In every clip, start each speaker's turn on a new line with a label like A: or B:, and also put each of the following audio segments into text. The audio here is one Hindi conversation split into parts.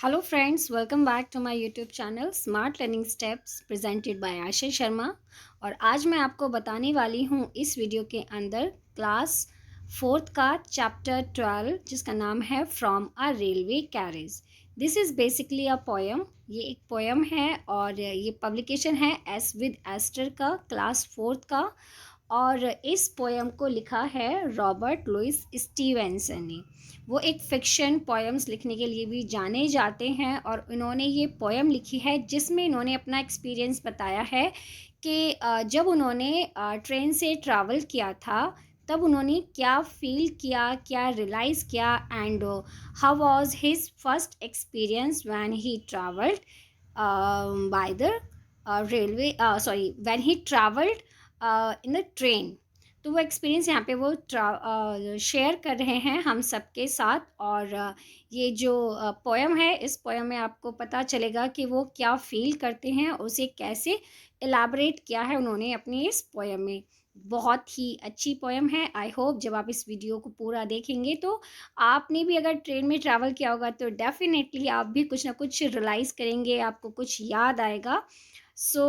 A: Hello friends, welcome back to my YouTube channel Smart Learning Steps presented by Ashish Sharma. और आज मैं आपको बताने वाली हूँ इस वीडियो के अंदर क्लास फोर्थ का चैप्टर 12 जिसका नाम है from a railway carriage. This is basically a poem. ये एक पोएम है और ये पब्लिकेशन है एस विद एस्टर का क्लास फोर्थ का। और इस पोएम को लिखा है रॉबर्ट लुइस स्टीवेंसन ने। वो एक फ़िक्शन पोएम्स लिखने के लिए भी जाने जाते हैं और इन्होंने ये पोएम लिखी है जिसमें इन्होंने अपना एक्सपीरियंस बताया है कि जब उन्होंने ट्रेन से ट्रैवल किया था तब उन्होंने क्या फ़ील किया, क्या रियलाइज़ किया and how was his first experience when he travelled by the railway when he travelled in the train. तो वो एक्सपीरियंस यहाँ पे वो शेयर कर रहे हैं हम सबके साथ। और ये जो पोएम है, इस पोएम में आपको पता चलेगा कि वो क्या फ़ील करते हैं, उसे कैसे एलाबरेट किया है उन्होंने अपनी इस पोएम में। बहुत ही अच्छी पोएम है। आई होप जब आप इस वीडियो को पूरा देखेंगे तो आपने भी अगर ट्रेन में ट्रैवल किया होगा तो डेफ़िनेटली आप भी कुछ ना कुछ रियलाइज़ करेंगे, आपको कुछ याद आएगा। सो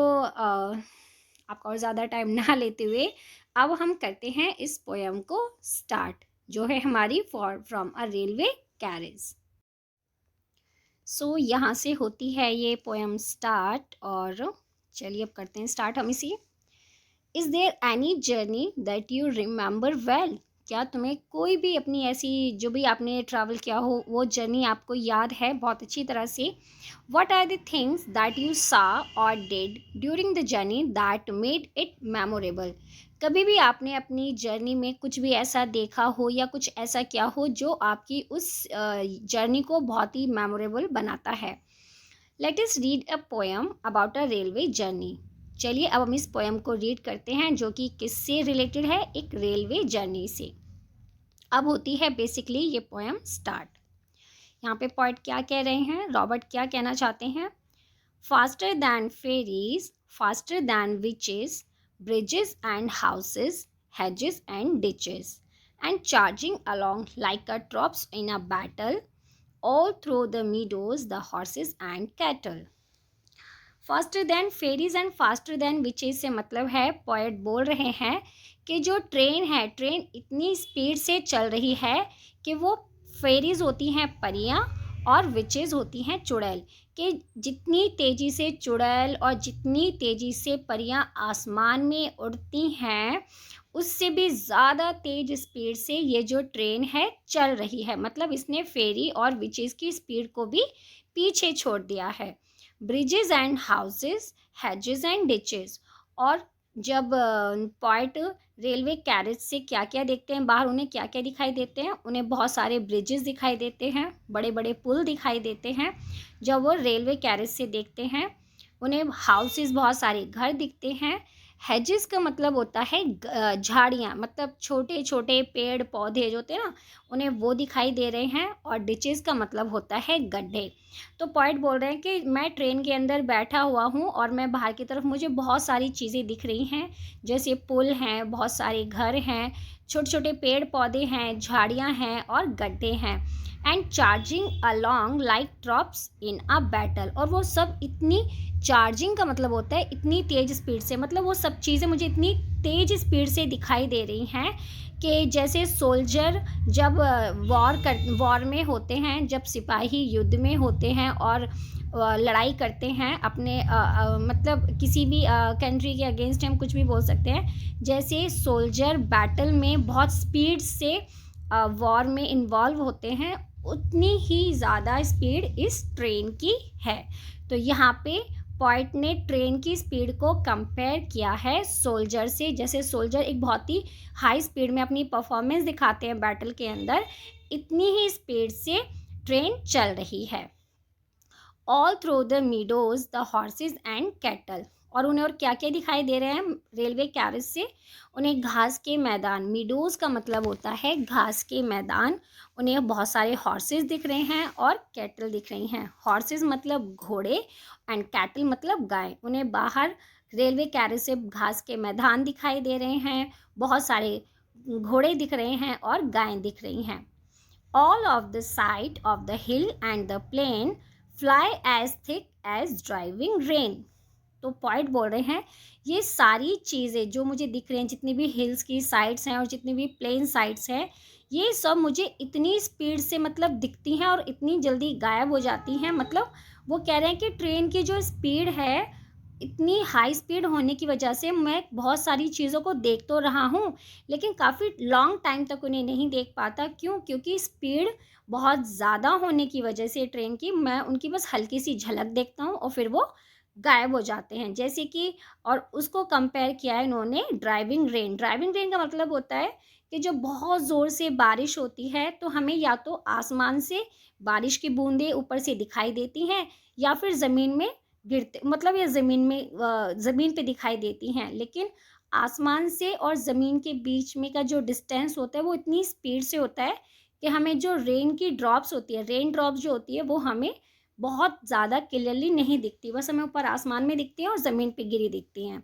A: आपका और ज़्यादा टाइम ना लेते हुए अब हम करते हैं इस पोएम को स्टार्ट, जो है हमारी for from a railway carriage. So यहाँ से होती है ये पोएम स्टार्ट। और चलिए अब करते हैं स्टार्ट हम इसी। Is there any journey that you remember well? क्या तुम्हें कोई भी अपनी ऐसी जो भी आपने ट्रैवल किया हो वो जर्नी आपको याद है बहुत अच्छी तरह से? What are the things that you saw or did during the journey that made it memorable? कभी भी आपने अपनी जर्नी में कुछ भी ऐसा देखा हो या कुछ ऐसा किया हो जो आपकी उस जर्नी को बहुत ही मेमोरेबल बनाता है। Let us read a poem about a railway journey. चलिए अब हम इस पोएम को रीड करते हैं जो कि किससे रिलेटेड है, एक रेलवे जर्नी से। अब होती है बेसिकली ये पोएम स्टार्ट। यहाँ पे पोएट क्या कह रहे हैं, रॉबर्ट क्या कहना चाहते हैं? Faster than fairies, faster than witches, bridges and houses, hedges and ditches, and charging along like a troops in a battle, all through the meadows, the horses and cattle. Faster than fairies and faster than witches से मतलब है, पोएट बोल रहे हैं कि जो ट्रेन है, ट्रेन इतनी स्पीड से चल रही है कि वो फेरीज होती हैं परियां और विचेज होती हैं चुड़ैल, कि जितनी तेज़ी से चुड़ैल और जितनी तेज़ी से परियां आसमान में उड़ती हैं उससे भी ज़्यादा तेज़ स्पीड से ये जो ट्रेन है चल रही है। मतलब इसने फेरी और विचेज की स्पीड को भी पीछे छोड़ दिया है। Bridges and houses, hedges and ditches. और जब पॉइंट रेलवे कैरेज से क्या क्या देखते हैं बाहर, उन्हें क्या क्या दिखाई देते हैं? उन्हें बहुत सारे ब्रिजेस दिखाई देते हैं, बड़े बड़े पुल दिखाई देते हैं जब वो रेलवे कैरेज से देखते हैं। उन्हें हाउसेस, बहुत सारे घर दिखते हैं। hedges का मतलब होता है झाड़ियाँ, मतलब छोटे छोटे पेड़ पौधे जो होते हैं ना, उन्हें वो दिखाई दे रहे हैं। और डिचेस का मतलब होता है गड्ढे। तो पॉइंट बोल रहे हैं कि मैं ट्रेन के अंदर बैठा हुआ हूँ और मैं बाहर की तरफ, मुझे बहुत सारी चीज़ें दिख रही हैं, जैसे पुल हैं, बहुत सारे घर हैं, छोटे छोटे पेड़ पौधे हैं, झाड़ियाँ हैं और गड्ढे हैं। And charging along like trophs in a battle. और वो सब इतनी, चार्जिंग का मतलब होता है इतनी तेज़ स्पीड से, मतलब वो सब चीज़ें मुझे इतनी तेज़ स्पीड से दिखाई दे रही हैं कि जैसे सोल्जर जब वॉर में होते हैं, जब सिपाही युद्ध में होते हैं और लड़ाई करते हैं अपने मतलब किसी भी कंट्री के अगेंस्ट हम कुछ भी बोल सकते हैं, जैसे सोल्जर बैटल में बहुत स्पीड से वॉर में इन्वॉल्व होते हैं, उतनी ही ज़्यादा स्पीड इस ट्रेन की है। तो यहाँ पे पॉइंट ने ट्रेन की स्पीड को कंपेयर किया है सोल्जर से। जैसे सोल्जर एक बहुत ही हाई स्पीड में अपनी परफॉर्मेंस दिखाते हैं बैटल के अंदर, इतनी ही स्पीड से ट्रेन चल रही है। All through the meadows, the horses and cattle. और उन्हें और क्या क्या दिखाई दे रहे हैं रेलवे कैरेज से? उन्हें घास के मैदान, मीडोज का मतलब होता है घास के मैदान। उन्हें बहुत सारे हॉर्सेज दिख रहे हैं और कैटल दिख रही हैं। हॉर्सेज मतलब घोड़े एंड कैटल मतलब गाय। उन्हें बाहर रेलवे कैरेज से घास के मैदान दिखाई दे रहे हैं, बहुत सारे घोड़े दिख रहे हैं और गायें दिख रही हैं। All of the side of the hill and the plain fly as thick as driving rain. तो पॉइंट बोल रहे हैं ये सारी चीज़ें जो मुझे दिख रही हैं, जितनी भी हिल्स की साइड्स हैं और जितनी भी प्लेन साइड्स हैं, ये सब मुझे इतनी स्पीड से मतलब दिखती हैं और इतनी जल्दी गायब हो जाती हैं। मतलब वो कह रहे हैं कि ट्रेन की जो स्पीड है, इतनी हाई स्पीड होने की वजह से मैं बहुत सारी चीज़ों को देख तो रहा हूँ, लेकिन काफ़ी लॉन्ग टाइम तक उन्हें नहीं देख पाता। क्यों? क्योंकि स्पीड बहुत ज़्यादा होने की वजह से ट्रेन की, मैं उनकी बस हल्की सी झलक देखता हूँ और फिर वो गायब हो जाते हैं। जैसे कि और उसको कंपेयर किया है इन्होंने ड्राइविंग रेन। ड्राइविंग रेन का मतलब होता है कि जब बहुत ज़ोर से बारिश होती है तो हमें या तो आसमान से बारिश की बूंदें ऊपर से दिखाई देती हैं या फिर ज़मीन में गिरते, मतलब ये ज़मीन में ज़मीन पे दिखाई देती हैं। लेकिन आसमान से और ज़मीन के बीच में का जो डिस्टेंस होता है वो इतनी स्पीड से होता है कि हमें जो रेन की ड्रॉप्स होती है, रेन ड्रॉप्स जो होती है वो हमें बहुत ज़्यादा क्लियरली नहीं दिखती, बस हमें ऊपर आसमान में दिखती हैं और ज़मीन पे गिरी दिखती हैं।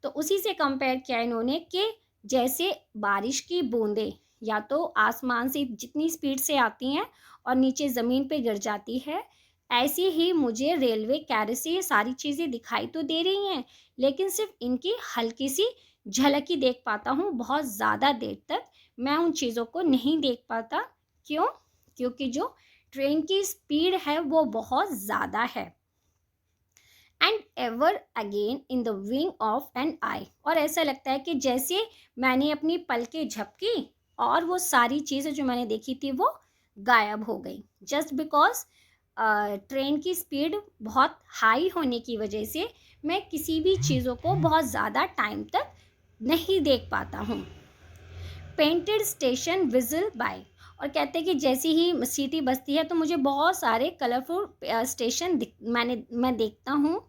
A: तो उसी से कंपेयर किया इन्होंने कि जैसे बारिश की बूंदें या तो आसमान से जितनी स्पीड से आती हैं और नीचे ज़मीन पे गिर जाती है, ऐसी ही मुझे रेलवे कैरिज से ये सारी चीज़ें दिखाई तो दे रही हैं, लेकिन सिर्फ इनकी हल्की सी झलक ही देख पाता हूँ। बहुत ज़्यादा देर तक मैं उन चीज़ों को नहीं देख पाता। क्यों? क्योंकि जो ट्रेन की स्पीड है वो बहुत ज़्यादा है। And ever again in the wing of an eye, और ऐसा लगता है कि जैसे मैंने अपनी पलकें झपकी और वो सारी चीज़ें जो मैंने देखी थी वो गायब हो गई। जस्ट बिकॉज ट्रेन की स्पीड बहुत हाई होने की वजह से मैं किसी भी चीज़ों को बहुत ज़्यादा टाइम तक नहीं देख पाता हूँ। पेंटेड स्टेशन विजिल बाय, और कहते हैं कि जैसी ही सीटी बजती है तो मुझे बहुत सारे कलरफुल स्टेशन मैं देखता हूँ।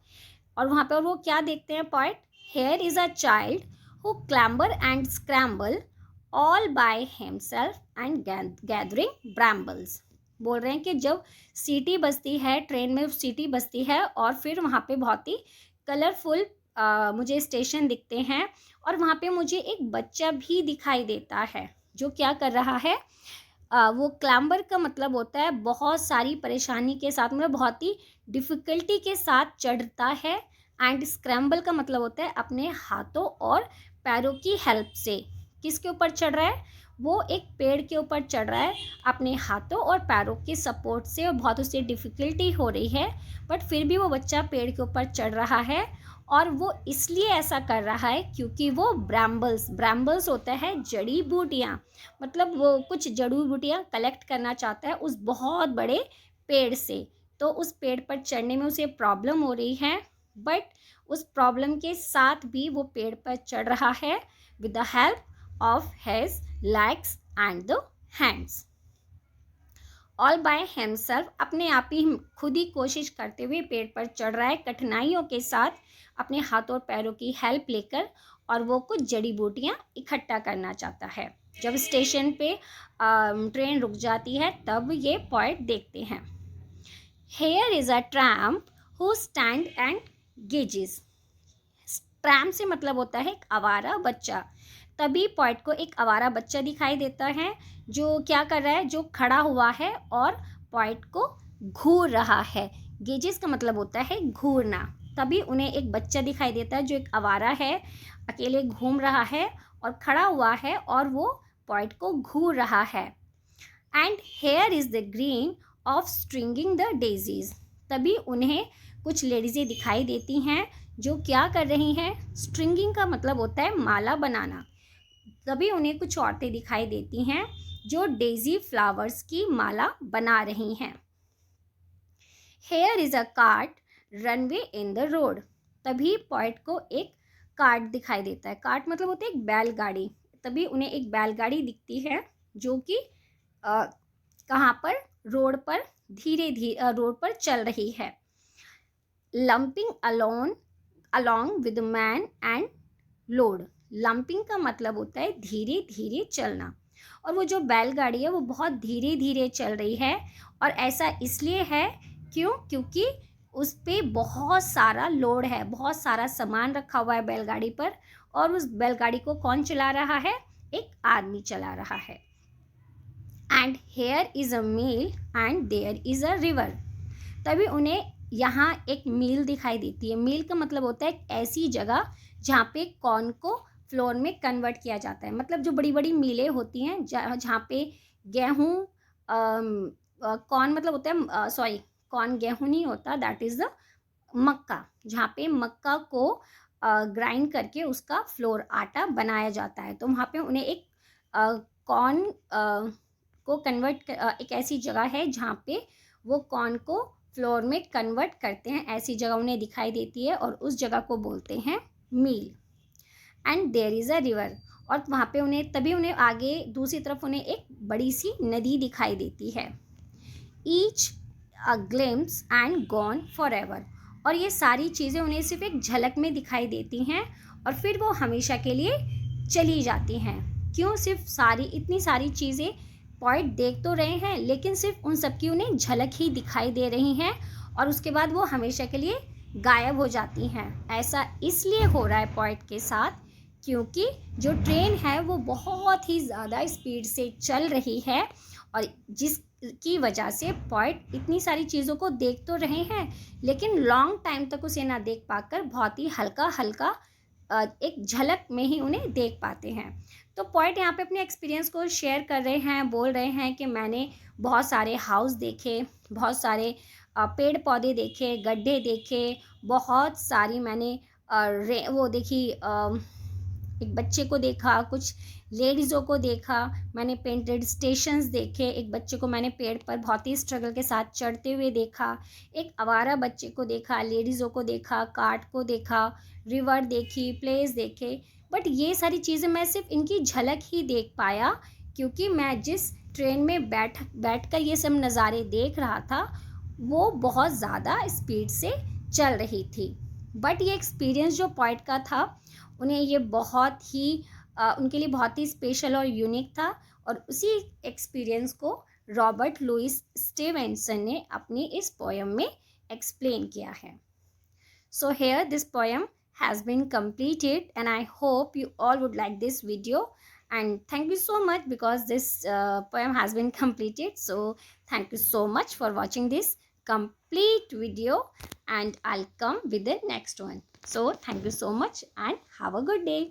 A: और वहाँ पर वो क्या देखते हैं point, here is a child who clamber and scramble all by himself and gathering brambles. बोल रहे हैं कि जब सीटी बजती है, ट्रेन में सीटी बजती है और फिर वहाँ पे बहुत ही कलरफुल मुझे स्टेशन दिखते हैं और वहाँ पे मुझे एक बच्चा भी दिखाई देता है जो क्या कर रहा है, वो क्लैम्बर का मतलब होता है बहुत सारी परेशानी के साथ, मतलब बहुत ही डिफ़िकल्टी के साथ चढ़ता है। एंड स्क्रैम्बल का मतलब होता है अपने हाथों और पैरों की हेल्प से। किसके ऊपर चढ़ रहा है? वो एक पेड़ के ऊपर चढ़ रहा है अपने हाथों और पैरों के सपोर्ट से, और बहुत उसे डिफ़िकल्टी हो रही है, बट फिर भी वो बच्चा पेड़ के ऊपर चढ़ रहा है। और वो इसलिए ऐसा कर रहा है क्योंकि वो ब्रैम्बल्स होता है जड़ी बूटियाँ, मतलब वो कुछ जड़ी बूटियाँ कलेक्ट करना चाहता है उस बहुत बड़े पेड़ से। तो उस पेड़ पर चढ़ने में उसे प्रॉब्लम हो रही है, बट उस प्रॉब्लम के साथ भी वो पेड़ पर चढ़ रहा है with the help of his legs and the hands. All by himself, अपने आप ही खुद ही कोशिश करते हुए पेड़ पर चढ़ रहा है कठिनाइयों के साथ, अपने हाथों और पैरों की हेल्प लेकर, और वो कुछ जड़ी बूटियाँ इकट्ठा करना चाहता है। जब स्टेशन पे ट्रेन रुक जाती है तब ये पॉइंट देखते हैं। Here is a tramp who stand and gazes. Tramp से मतलब होता है एक आवारा बच्चा। तभी पॉइंट को एक आवारा बच्चा दिखाई देता है जो क्या कर रहा है, जो खड़ा हुआ है और पॉइंट को घूर रहा है। गेजेस का मतलब होता है घूरना। तभी उन्हें एक बच्चा दिखाई देता है जो एक आवारा है, अकेले घूम रहा है और खड़ा हुआ है और वो पॉइंट को घूर रहा है। And here is the green of stringing the daisies. तभी उन्हें कुछ लेडीज़ें दिखाई देती हैं जो क्या कर रही हैं, स्ट्रिंगिंग का मतलब होता है माला बनाना। तभी उन्हें कुछ औरतें दिखाई देती हैं जो डेजी फ्लावर्स की माला बना रही हैं। Here is a cart runway in the road. तभी पॉइंट को एक कार्ट दिखाई देता है। कार्ट मतलब होता है एक बैलगाड़ी। तभी उन्हें एक बैलगाड़ी दिखती है जो कि कहाँ पर, रोड पर धीरे धीरे रोड पर चल रही है। Lumping along with man and load. Lumping का मतलब होता है धीरे धीरे चलना, और वो जो बैलगाड़ी है वो बहुत धीरे धीरे चल रही है। और ऐसा इसलिए है क्योंकि उस पर बहुत सारा लोड है, बहुत सारा सामान रखा हुआ है बैलगाड़ी पर, और उस बैलगाड़ी को कौन चला रहा है? एक आदमी चला रहा है। And here is a mill and there is a river. तभी उन्हें यहाँ एक मील दिखाई देती है। मील का मतलब होता है एक ऐसी जगह जहाँ पे कॉर्न को फ्लोर में कन्वर्ट किया जाता है। मतलब जो बड़ी बड़ी मीलें होती हैं जहाँ पे गेहूँ कॉर्न मतलब होता है सॉरी कॉर्न गेहूँ नहीं होता, दैट इज़ द मक्का, जहाँ पे मक्का को ग्राइंड करके उसका फ्लोर आटा बनाया जाता है। तो वहाँ पे उन्हें एक कॉर्न को कन्वर्ट एक ऐसी जगह है जहाँ पे वो कॉर्न को फ्लोर में कन्वर्ट करते हैं, ऐसी जगह उन्हें दिखाई देती है और उस जगह को बोलते हैं mile. And there is a river, और वहाँ पे उन्हें तभी उन्हें आगे दूसरी तरफ उन्हें एक बड़ी सी नदी दिखाई देती है। Each a glimpse and gone for ever, और ये सारी चीज़ें उन्हें सिर्फ एक झलक में दिखाई देती हैं और फिर वो हमेशा के लिए चली जाती हैं। क्यों? सिर्फ इतनी सारी चीज़ें पॉइंट देख तो रहे हैं लेकिन सिर्फ उन सब की उन्हें झलक ही दिखाई दे रही हैं और उसके बाद वो हमेशा के लिए गायब हो जाती हैं। ऐसा इसलिए हो रहा है पॉइंट के साथ क्योंकि जो ट्रेन है वो बहुत ही ज़्यादा स्पीड से चल रही है और जिसकी वजह से पॉइंट इतनी सारी चीज़ों को देख तो रहे हैं लेकिन लॉन्ग टाइम तक उसे ना देख पाकर बहुत ही हल्का हल्का एक झलक में ही उन्हें देख पाते हैं। तो पॉइंट यहाँ पे अपने एक्सपीरियंस को शेयर कर रहे हैं, बोल रहे हैं कि मैंने बहुत सारे हाउस देखे, बहुत सारे पेड़ पौधे देखे, गड्ढे देखे, बहुत सारी मैंने वो देखी, एक बच्चे को देखा, कुछ लेडीज़ों को देखा, मैंने पेंटेड स्टेशंस देखे, एक बच्चे को मैंने पेड़ पर बहुत ही स्ट्रगल के साथ चढ़ते हुए देखा, एक आवारा बच्चे को देखा, लेडीज़ों को देखा, कार्ट को देखा, रिवर देखी, प्लेस देखे। बट ये सारी चीज़ें मैं सिर्फ इनकी झलक ही देख पाया क्योंकि मैं जिस ट्रेन में बैठ कर ये सब नज़ारे देख रहा था वो बहुत ज़्यादा स्पीड से चल रही थी। बट ये एक्सपीरियंस जो पॉइंट का था उन्हें ये बहुत ही उनके लिए बहुत ही स्पेशल और यूनिक था और उसी एक्सपीरियंस को रॉबर्ट लुइस स्टीवेंसन ने अपनी इस पोएम में एक्सप्लेन किया है। So here this poem has been completed and I hope you all would like this video, and thank you so much because this poem has been completed. So thank you so much for watching this complete video and I'll come with the next one. So thank you so much and have a good day.